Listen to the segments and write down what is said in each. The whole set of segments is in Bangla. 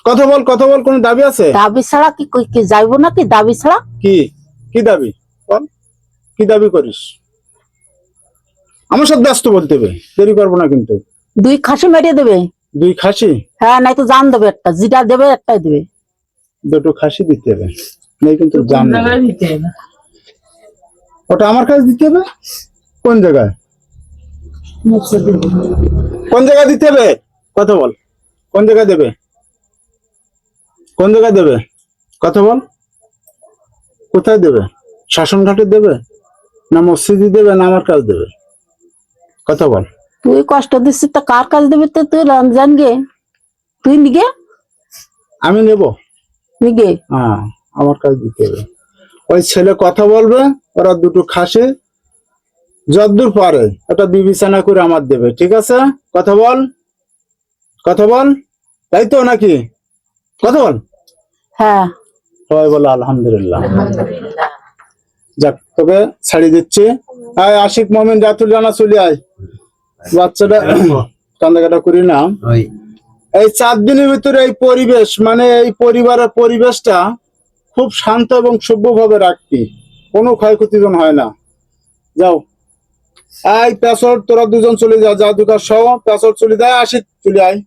কথা বল কোন দাবি আছে? দাবি ছাড়া কি যাইবো নাকি? দাবি ছাড়া কি দাবি বল, কি দাবি করিস? আমার সাথে ব্যস্ত বলতে হবে, দেরি করবো না কিন্তু। 2 খাসি মেরিয়ে দেবে। 2 খাসি? হ্যাঁ, নাই তো জান দেবে একটা, যেটা দেবে একটাই দেবে। 2টো খাসি দিতে হবে, নাই কিন্তু জান দিতে হবে। ওটা আমার কাছে দিতে হবে? কোন জায়গায় দিতে হবে? কথা বল, কোন জায়গায় দেবে? কথা বল, কোথায় দেবে? শাসন ঘাটে দেবে, না মসজিদে দেবে, না আমার কাছে দেবে? কথা বল। তুই কষ্ট দিচ্ছিস তো কার কাছে দেবে? তো তুই রমজান গে, তুই নিগে। আমি নেব? নিগে হ্যাঁ, আমার কাছে দিতে হবে। ওই ছেলে কথা বলবে, ওরা 2টো খাসি যতদূর পারে একটা বিবেচনা করে আমার দেবে, ঠিক আছে? কথা বল, তাই তো নাকি? কথা বল। হ্যাঁ, সবাই বলো আলহামদুলিল্লাহ। যাক, তোকে ছাড়ি দিচ্ছি। আয় আশিক, মমিন, রাতুল, জানা, চলে আয়। বাচ্চাটা কান্দাকাটা করি না। এই 4 দিনের ভিতরে এই পরিবেশ, মানে এই পরিবারের পরিবেশটা খুব শান্ত এবং সভ্যভাবে রাখবি, কোনো ক্ষয়ক্ষতি যেন হয় না। যাও, আয় পেছর, তোরা 2জন চলে যা, যা দুকার সহ পেছর চলে যায়। আশিক চলে আয়।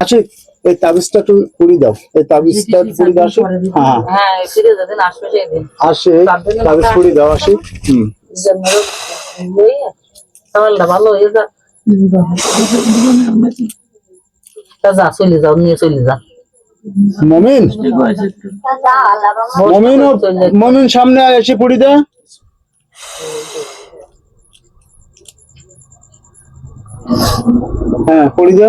আশিক, এই তাবিজটা একটু পুরি দাও, এই তাবিজটা পুরি দাও আশিক। হ্যাঁ, আশিক তাবিজ পুরি দাও আশিক। ভালো হয়ে যা, চলে যাও, নিয়ে চলে যা। মমিন সামনে আয়, এসে পুরি দে। হ্যাঁ, পুরি দে।